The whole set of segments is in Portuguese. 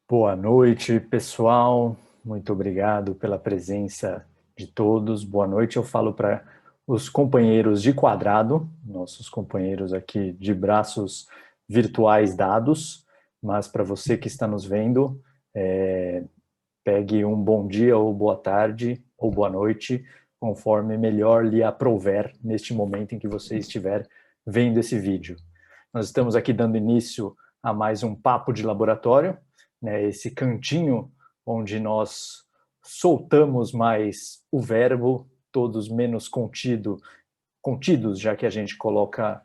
Boa noite, pessoal. Muito obrigado pela presença de todos. Boa noite. Eu falo para os companheiros de quadrado, nossos companheiros aqui de braços virtuais dados, mas para você que está nos vendo, pegue um bom dia ou boa tarde ou boa noite, conforme melhor lhe aprouver neste momento em que você estiver vendo esse vídeo. Nós estamos aqui dando início a mais um papo de laboratório, né, esse cantinho onde nós soltamos mais o verbo, todos menos contidos, já que a gente coloca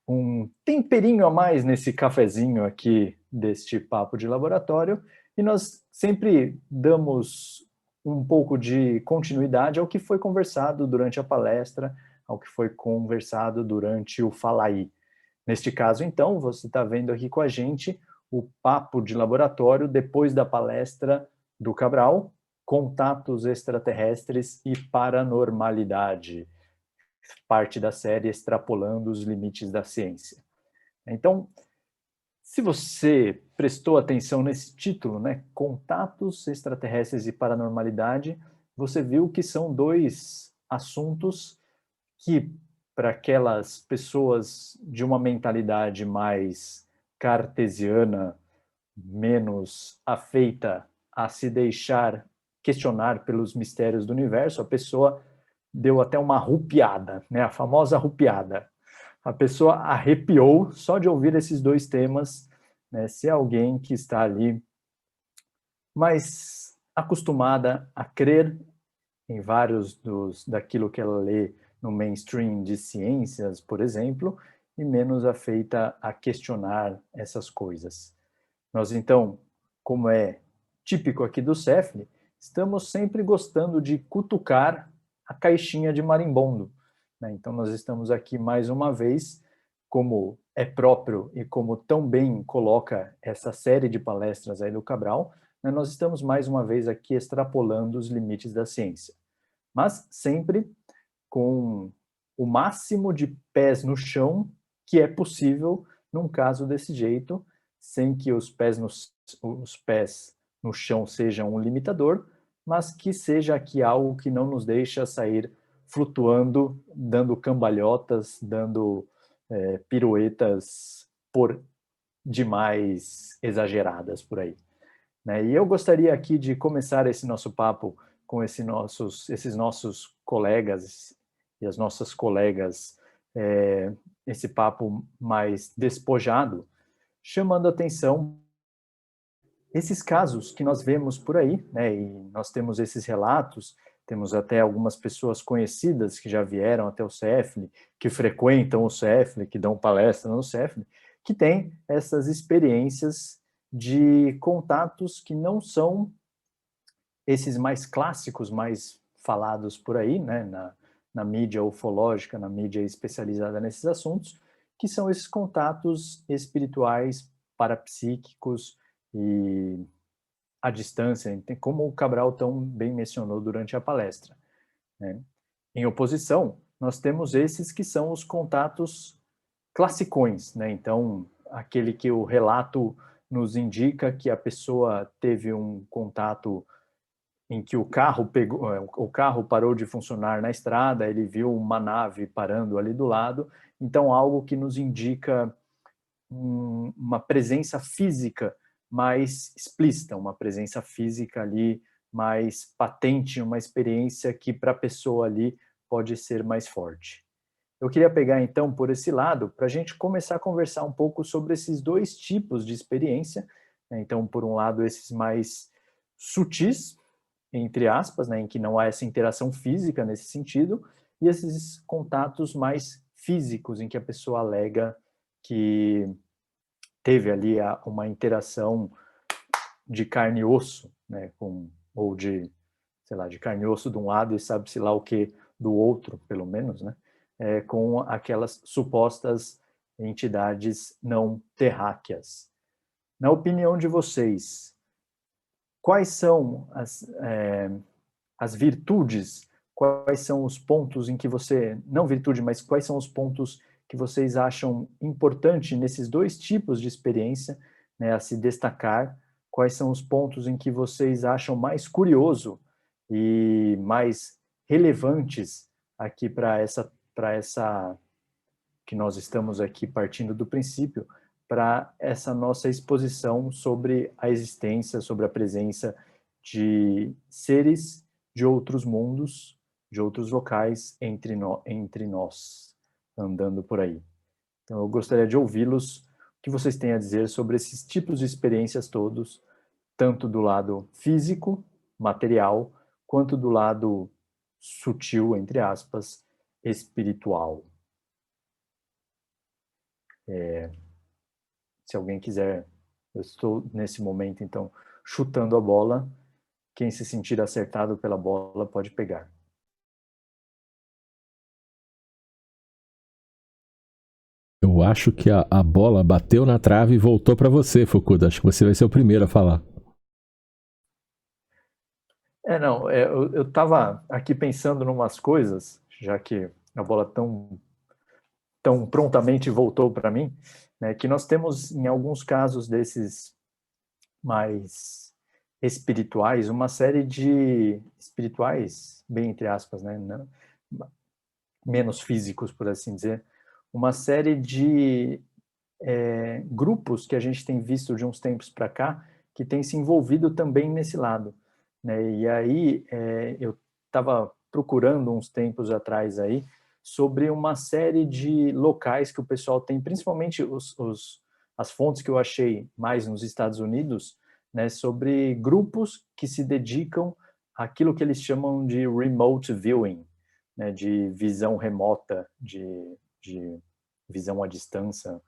um temperinho a mais nesse cafezinho aqui deste papo de laboratório, e nós sempre damos um pouco de continuidade ao que foi conversado durante a palestra, ao que foi conversado durante o Fala Aí. Neste caso, então, você está vendo aqui com a gente o papo de laboratório depois da palestra do Cabral, Contatos Extraterrestres e Paranormalidade, parte da série Extrapolando os Limites da Ciência. Então, se você prestou atenção nesse título, né, Contatos Extraterrestres e Paranormalidade, você viu que são dois assuntos que, para aquelas pessoas de uma mentalidade mais cartesiana, menos afeita a se deixar questionar pelos mistérios do universo, a pessoa deu até uma arrupiada, né? A famosa arrupiada. A pessoa arrepiou só de ouvir esses dois temas, né? Se é alguém que está ali mais acostumada a crer em vários daquilo que ela lê no mainstream de ciências, por exemplo, e menos afeita a questionar essas coisas. Nós, então, como é típico aqui do Cefne, estamos sempre gostando de cutucar a caixinha de marimbondo, né? Então, nós estamos aqui mais uma vez, como é próprio e como tão bem coloca essa série de palestras aí do Cabral, né? Nós estamos mais uma vez aqui extrapolando os limites da ciência, mas sempre com o máximo de pés no chão que é possível num caso desse jeito, sem que os pés no chão sejam um limitador, mas que seja aqui algo que não nos deixa sair flutuando, dando cambalhotas, dando piruetas por demais exageradas por aí, né? E eu gostaria aqui de começar esse nosso papo com esses nossos colegas e as nossas colegas, esse papo mais despojado, chamando atenção esses casos que nós vemos por aí, né? E nós temos esses relatos, temos até algumas pessoas conhecidas que já vieram até o CEFL, que frequentam o CEFL, que dão palestra no CEFL, que têm essas experiências de contatos que não são esses mais clássicos, mais falados por aí, né, na mídia ufológica, na mídia especializada nesses assuntos, que são esses contatos espirituais, parapsíquicos e à distância, como o Cabral tão bem mencionou durante a palestra, né? Em oposição, nós temos esses que são os contatos classicões, né? Então, aquele que o relato nos indica que a pessoa teve um contato em que o carro parou de funcionar na estrada, ele viu uma nave parando ali do lado, então algo que nos indica uma presença física mais explícita, uma presença física ali mais patente, uma experiência que para a pessoa ali pode ser mais forte. Eu queria pegar então por esse lado para a gente começar a conversar um pouco sobre esses dois tipos de experiência, né? Então, por um lado, esses mais sutis, entre aspas, né, em que não há essa interação física nesse sentido, e esses contatos mais físicos, em que a pessoa alega que teve ali uma interação de carne e osso, né, ou de, sei lá, de carne e osso de um lado e sabe-se lá o que do outro, pelo menos, né, com aquelas supostas entidades não terráqueas. Na opinião de vocês, quais são as virtudes, quais são os pontos em que você, não virtude, mas quais são os pontos que vocês acham importante nesses dois tipos de experiência, né, a se destacar quais são os pontos em que vocês acham mais curioso e mais relevantes aqui para essa que nós estamos aqui partindo do princípio, para essa nossa exposição sobre a existência, sobre a presença de seres de outros mundos, de outros locais entre nós, andando por aí. Então, eu gostaria de ouvi-los, o que vocês têm a dizer sobre esses tipos de experiências todos, tanto do lado físico, material, quanto do lado sutil, entre aspas, espiritual. Se alguém quiser, eu estou nesse momento, então, chutando a bola. Quem se sentir acertado pela bola pode pegar. Eu acho que a bola bateu na trave e voltou para você, Fukuda. Acho que você vai ser o primeiro a falar. Eu estava aqui pensando em umas coisas, já que a bola tão prontamente voltou para mim, né, que nós temos, em alguns casos desses mais espirituais, uma série de espirituais, bem entre aspas, né, menos físicos, por assim dizer, uma série de grupos que a gente tem visto de uns tempos para cá que tem se envolvido também nesse lado, né? E aí eu estava procurando uns tempos atrás aí sobre uma série de locais que o pessoal tem, principalmente as fontes que eu achei mais nos Estados Unidos, né, sobre grupos que se dedicam àquilo que eles chamam de remote viewing, né, de visão remota, de visão à distância.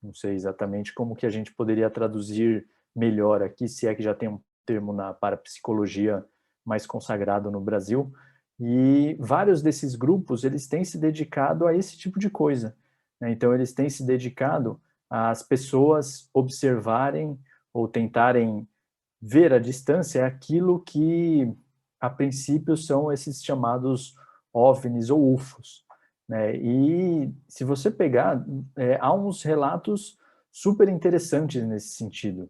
Não sei exatamente como que a gente poderia traduzir melhor aqui, se é que já tem um termo na parapsicologia mais consagrado no Brasil. E vários desses grupos, eles têm se dedicado a esse tipo de coisa, né? Então, eles têm se dedicado às pessoas observarem ou tentarem ver à distância aquilo que, a princípio, são esses chamados OVNIs ou UFOs, né? E se você pegar, há uns relatos super interessantes nesse sentido,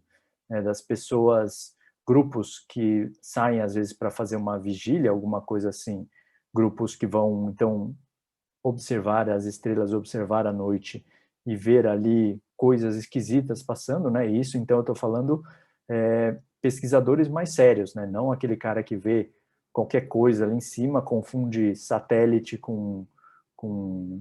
né? Das pessoas, grupos que saem às vezes para fazer uma vigília, alguma coisa assim, grupos que vão então observar as estrelas, observar a noite e ver ali coisas esquisitas passando, né? Isso, então, eu estou falando pesquisadores mais sérios, né? Não aquele cara que vê qualquer coisa ali em cima, confunde satélite com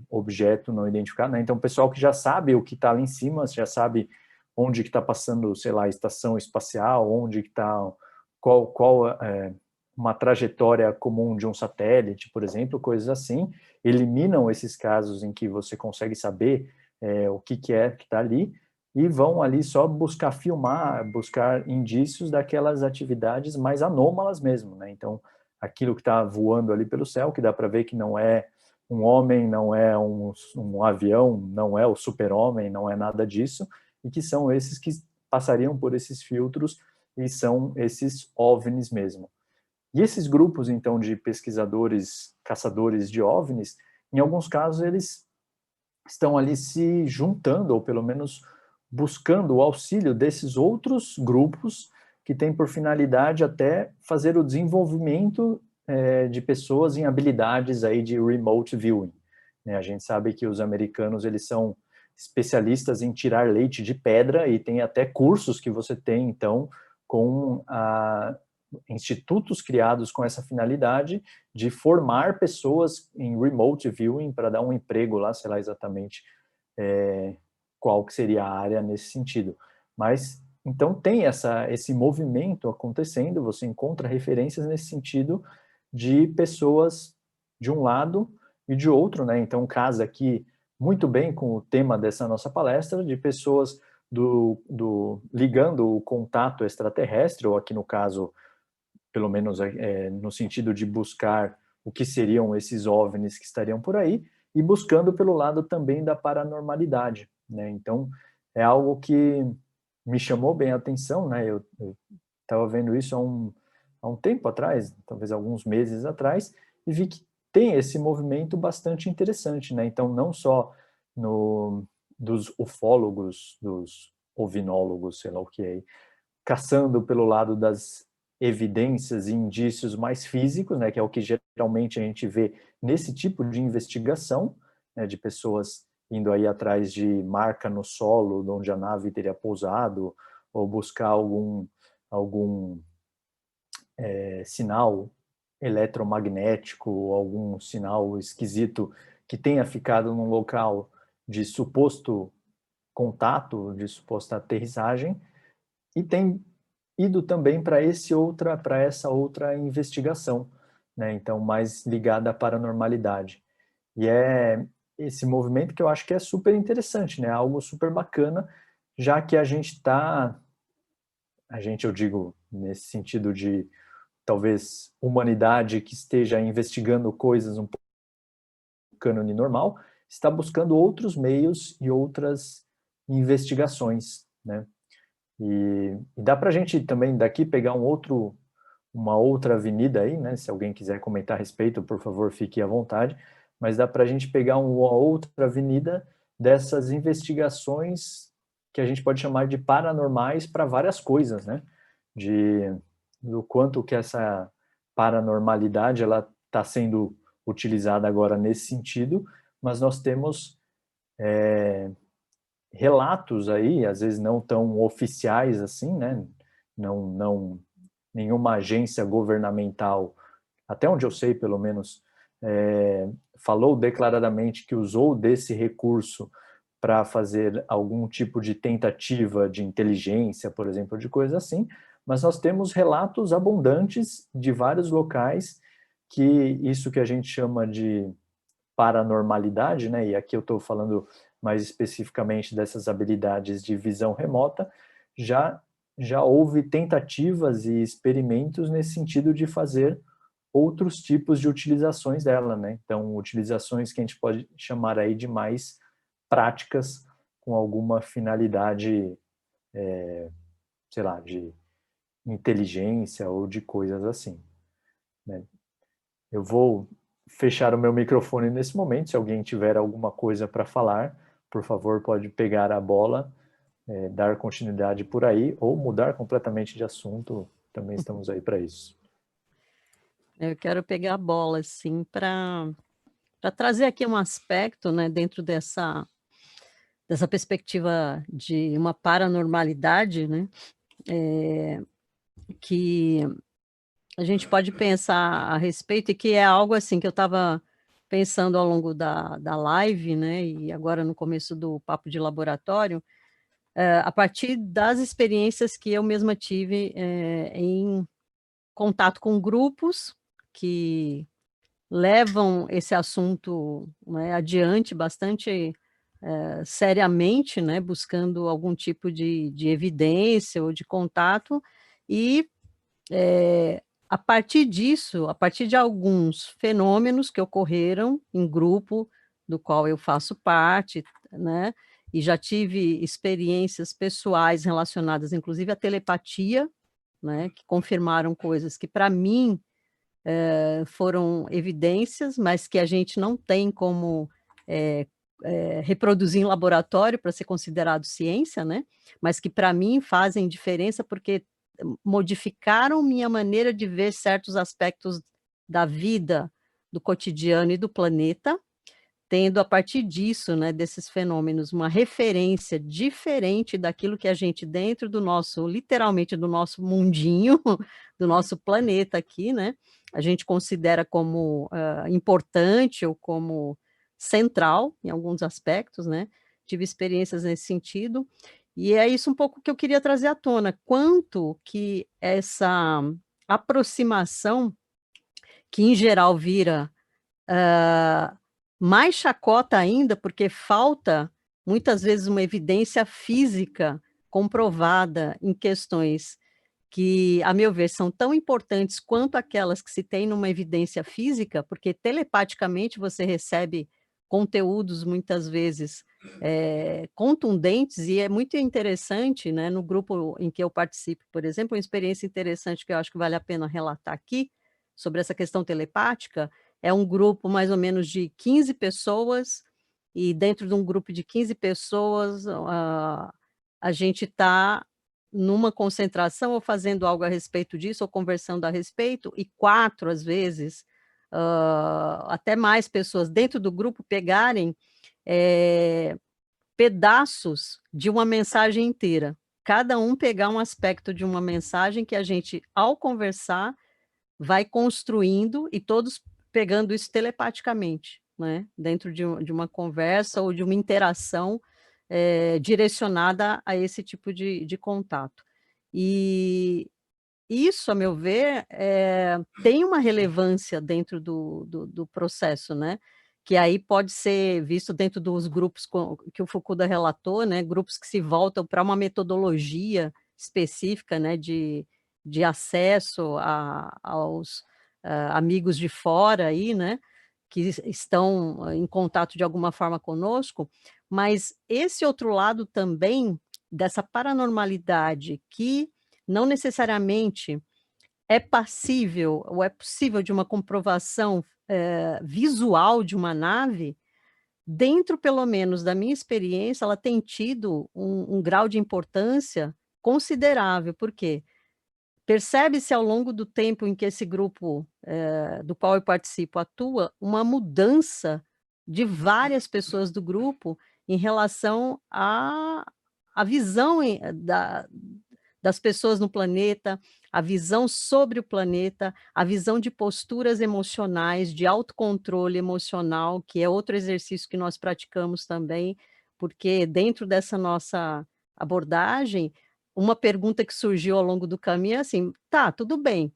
objeto não identificado, né? Então, o pessoal que já sabe o que está ali em cima, já sabe onde que está passando, sei lá, a estação espacial, onde que está, qual uma trajetória comum de um satélite, por exemplo, coisas assim, eliminam esses casos em que você consegue saber o que está ali, e vão ali só buscar filmar, buscar indícios daquelas atividades mais anômalas mesmo, né? Então, aquilo que está voando ali pelo céu, que dá para ver que não é um homem, não é um avião, não é o super-homem, não é nada disso, e que são esses que passariam por esses filtros e são esses OVNIs mesmo. E esses grupos, então, de pesquisadores, caçadores de OVNIs, em alguns casos eles estão ali se juntando, ou pelo menos buscando o auxílio desses outros grupos que têm por finalidade até fazer o desenvolvimento de pessoas em habilidades aí de remote viewing. A gente sabe que os americanos, eles são especialistas em tirar leite de pedra, e tem até cursos que você tem, então, com institutos criados com essa finalidade de formar pessoas em remote viewing para dar um emprego lá, sei lá exatamente qual que seria a área nesse sentido. Mas, então, tem esse movimento acontecendo, você encontra referências nesse sentido de pessoas de um lado e de outro, né? Então, casa aqui muito bem com o tema dessa nossa palestra, de pessoas ligando o contato extraterrestre, ou aqui no caso, pelo menos no sentido de buscar o que seriam esses OVNIs que estariam por aí, e buscando pelo lado também da paranormalidade, né? Então, é algo que me chamou bem a atenção, né? Eu estava vendo isso há um tempo atrás, talvez alguns meses atrás, e vi que tem esse movimento bastante interessante, né? Então, não só dos ufólogos, dos ovinólogos, sei lá o que é, caçando pelo lado das evidências e indícios mais físicos, né, que é o que geralmente a gente vê nesse tipo de investigação, né, de pessoas indo aí atrás de marca no solo, onde a nave teria pousado, ou buscar algum sinal eletromagnético, algum sinal esquisito que tenha ficado num local de suposto contato, de suposta aterrissagem, e tem ido também para essa outra investigação, né? Então, mais ligada à paranormalidade. E é esse movimento que eu acho que é super interessante, né? Algo super bacana, já que eu digo nesse sentido de talvez humanidade que esteja investigando coisas um pouco no cânone normal, está buscando outros meios e outras investigações, né? E dá para a gente também daqui pegar uma outra avenida aí, né? Se alguém quiser comentar a respeito, por favor, fique à vontade. Mas dá para a gente pegar uma outra avenida dessas investigações que a gente pode chamar de paranormais para várias coisas, né? Do quanto que essa paranormalidade ela está sendo utilizada agora nesse sentido, mas nós temos relatos aí, às vezes não tão oficiais assim, né? Não nenhuma agência governamental, até onde eu sei, pelo menos, falou declaradamente que usou desse recurso para fazer algum tipo de tentativa de inteligência, por exemplo, de coisa assim, mas nós temos relatos abundantes de vários locais que isso que a gente chama de paranormalidade, né? E aqui eu estou falando mais especificamente dessas habilidades de visão remota, já já houve tentativas e experimentos nesse sentido de fazer outros tipos de utilizações dela, né? Então, utilizações que a gente pode chamar aí de mais práticas com alguma finalidade, sei lá, de inteligência ou de coisas assim, né? Eu vou fechar o meu microfone nesse momento. Se alguém tiver alguma coisa para falar, por favor, pode pegar a bola, dar continuidade por aí ou mudar completamente de assunto. Também estamos aí para isso. Eu quero pegar a bola, assim, para trazer aqui um aspecto, né, dentro dessa perspectiva de uma paranormalidade, né, que a gente pode pensar a respeito e que é algo, assim, que eu estava pensando ao longo da live, né, e agora no começo do papo de laboratório, a partir das experiências que eu mesma tive, em contato com grupos que levam esse assunto, né, adiante bastante, seriamente, né, buscando algum tipo de evidência ou de contato e, a partir disso, a partir de alguns fenômenos que ocorreram em grupo do qual eu faço parte, né, e já tive experiências pessoais relacionadas inclusive à telepatia, né, que confirmaram coisas que para mim foram evidências, mas que a gente não tem como, eh reproduzir em laboratório para ser considerado ciência, né, mas que para mim fazem diferença, porque modificaram minha maneira de ver certos aspectos da vida, do cotidiano e do planeta, tendo a partir disso, né, desses fenômenos, uma referência diferente daquilo que a gente dentro do nosso literalmente do nosso mundinho, do nosso planeta aqui, né, a gente considera como, importante ou como central em alguns aspectos, né. Tive experiências nesse sentido, e é isso um pouco que eu queria trazer à tona, quanto que essa aproximação, que em geral vira mais chacota ainda, porque falta, muitas vezes, uma evidência física comprovada em questões que, a meu ver, são tão importantes quanto aquelas que se tem numa evidência física, porque telepaticamente você recebe conteúdos muitas vezes, contundentes e é muito interessante, né, no grupo em que eu participo, por exemplo, uma experiência interessante que eu acho que vale a pena relatar aqui, sobre essa questão telepática, é um grupo mais ou menos de 15 pessoas, e dentro de um grupo de 15 pessoas, a gente está numa concentração ou fazendo algo a respeito disso, ou conversando a respeito, e 4, às vezes, até mais pessoas dentro do grupo pegarem pedaços de uma mensagem inteira. Cada um pegar um aspecto de uma mensagem que a gente, ao conversar, vai construindo e todos pegando isso telepaticamente, né? Dentro de uma conversa ou de uma interação direcionada a esse tipo de contato. E isso, a meu ver, tem uma relevância dentro do processo, né, que aí pode ser visto dentro dos grupos que o Fukuda relatou, né, grupos que se voltam para uma metodologia específica, né, de acesso aos amigos de fora aí, né, que estão em contato de alguma forma conosco, mas esse outro lado também, dessa paranormalidade que não necessariamente é passível ou é possível de uma comprovação, visual de uma nave, dentro pelo menos da minha experiência, ela tem tido um grau de importância considerável, por quê? Percebe-se ao longo do tempo em que esse grupo, do qual eu participo, atua, uma mudança de várias pessoas do grupo em relação à visão das pessoas no planeta, a visão sobre o planeta, a visão de posturas emocionais, de autocontrole emocional, que é outro exercício que nós praticamos também, porque dentro dessa nossa abordagem, uma pergunta que surgiu ao longo do caminho é assim: "Tá, tudo bem,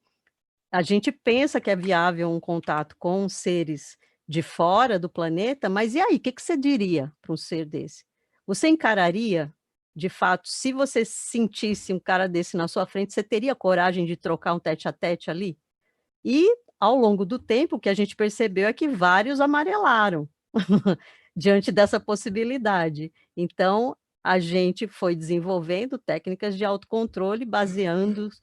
a gente pensa que é viável um contato com seres de fora do planeta, mas e aí, o que que você diria para um ser desse? Você encararia, de fato, se você sentisse um cara desse na sua frente, você teria coragem de trocar um tete a tete ali?" E, ao longo do tempo, o que a gente percebeu é que vários amarelaram diante dessa possibilidade. Então, a gente foi desenvolvendo técnicas de autocontrole baseados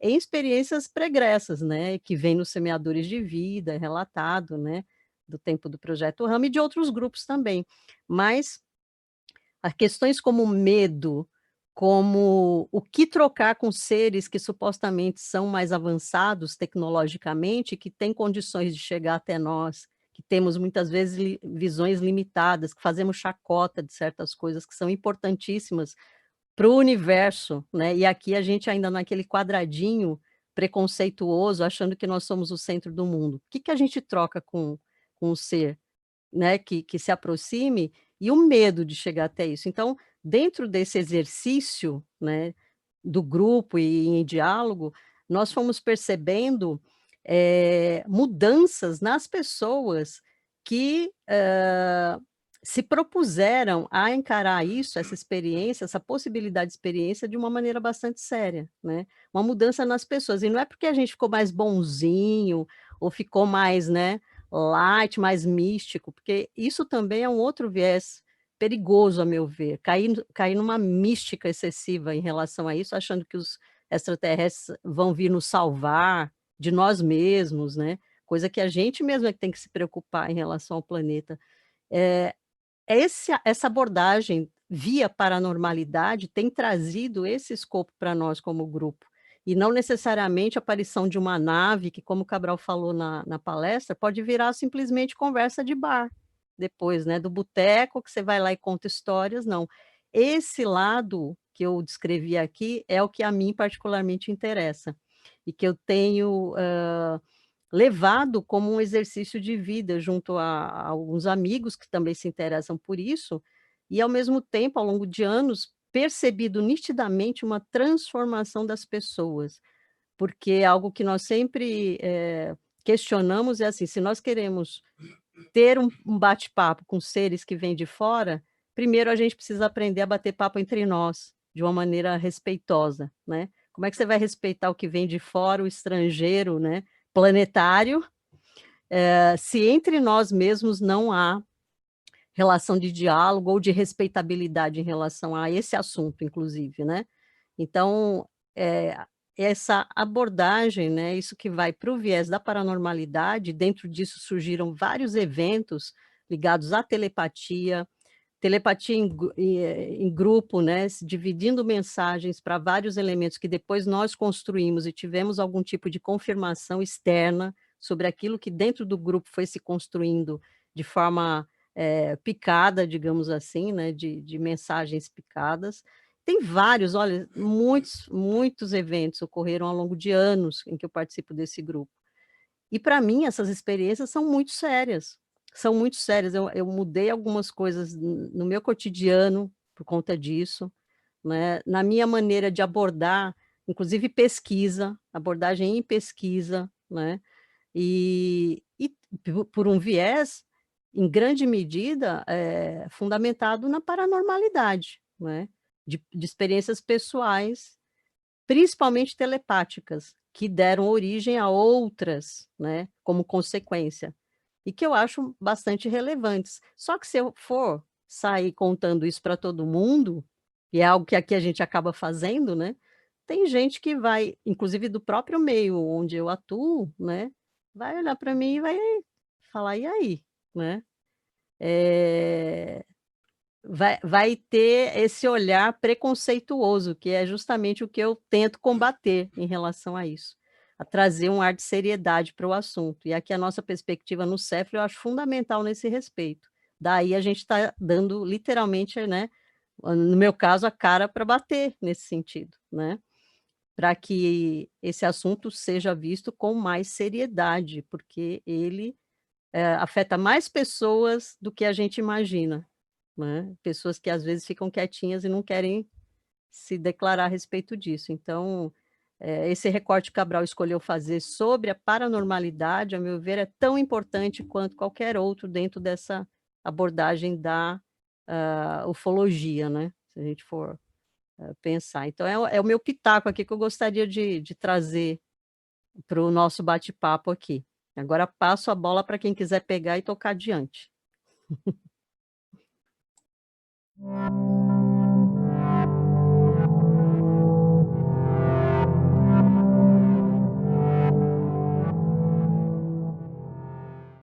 em experiências pregressas, né, que vem nos semeadores de vida, relatado, né, do tempo do Projeto Rama e de outros grupos também. Mas as questões como medo, como o que trocar com seres que supostamente são mais avançados tecnologicamente, que têm condições de chegar até nós, que temos muitas vezes visões limitadas, que fazemos chacota de certas coisas que são importantíssimas para o universo, né, e aqui a gente ainda naquele quadradinho preconceituoso, achando que nós somos o centro do mundo. O que que a gente troca com o ser? Né, que se aproxime, e o medo de chegar até isso. Então, dentro desse exercício, né, do grupo e em diálogo, nós fomos percebendo, mudanças nas pessoas que, se propuseram a encarar isso, essa experiência, essa possibilidade de experiência de uma maneira bastante séria, né. Uma mudança nas pessoas, e não é porque a gente ficou mais bonzinho, ou ficou mais, né, light, mais místico, porque isso também é um outro viés perigoso, a meu ver, cair numa mística excessiva em relação a isso, achando que os extraterrestres vão vir nos salvar de nós mesmos, né, coisa que a gente mesmo é que tem que se preocupar em relação ao planeta. Eh, essa abordagem via paranormalidade tem trazido esse escopo para nós como grupo, e não necessariamente a aparição de uma nave que, como o Cabral falou na palestra, pode virar simplesmente conversa de bar, depois, né, do boteco que você vai lá e conta histórias, não. Esse lado que eu descrevi aqui é o que a mim particularmente interessa, e que eu tenho, levado como um exercício de vida junto a alguns amigos que também se interessam por isso, e ao mesmo tempo, ao longo de anos, percebido nitidamente uma transformação das pessoas, porque é algo que nós sempre, questionamos é assim, se nós queremos ter um bate-papo com seres que vêm de fora, primeiro a gente precisa aprender a bater papo entre nós, de uma maneira respeitosa, né. Como é que você vai respeitar o que vem de fora, o estrangeiro, né, planetário, se entre nós mesmos não há relação de diálogo ou de respeitabilidade em relação a esse assunto, inclusive, né. Então, eh, essa abordagem, né, isso que vai para o viés da paranormalidade, dentro disso surgiram vários eventos ligados à telepatia, telepatia em grupo, né, dividindo mensagens para vários elementos que depois nós construímos e tivemos algum tipo de confirmação externa sobre aquilo que dentro do grupo foi se construindo de forma picada, digamos assim, né, de mensagens picadas. Tem vários, olha, muitos eventos ocorreram ao longo de anos em que eu participo desse grupo. E para mim essas experiências são muito sérias, eu mudei algumas coisas no meu cotidiano por conta disso, né, na minha maneira de abordar, inclusive pesquisa, abordagem em pesquisa, né, e por um viés, em grande medida, fundamentado na paranormalidade, né, de experiências pessoais, principalmente telepáticas, que deram origem a outras, né, como consequência, e que eu acho bastante relevantes. Só que se eu for sair contando isso para todo mundo, e é algo que aqui a gente acaba fazendo, né, tem gente que vai, inclusive do próprio meio onde eu atuo, né, vai olhar para mim e vai falar: "E aí?", né. Eh vai ter esse olhar preconceituoso, que é justamente o que eu tento combater em relação a isso, a trazer um ar de seriedade para o assunto. E aqui a nossa perspectiva no CEFRE eu acho fundamental nesse respeito. Daí a gente está dando literalmente, né, no meu caso, a cara para bater nesse sentido, né, para que esse assunto seja visto com mais seriedade, porque ele, afeta mais pessoas do que a gente imagina. Né, pessoas que às vezes ficam quietinhas e não querem se declarar a respeito disso. Então, esse recorte que Cabral escolheu fazer sobre a paranormalidade, a meu ver, é tão importante quanto qualquer outro dentro dessa abordagem da, ufologia, né, se a gente for, pensar. Então é o meu pitaco aqui que eu gostaria de trazer para o nosso bate-papo aqui. Agora passo a bola para quem quiser pegar e tocar adiante.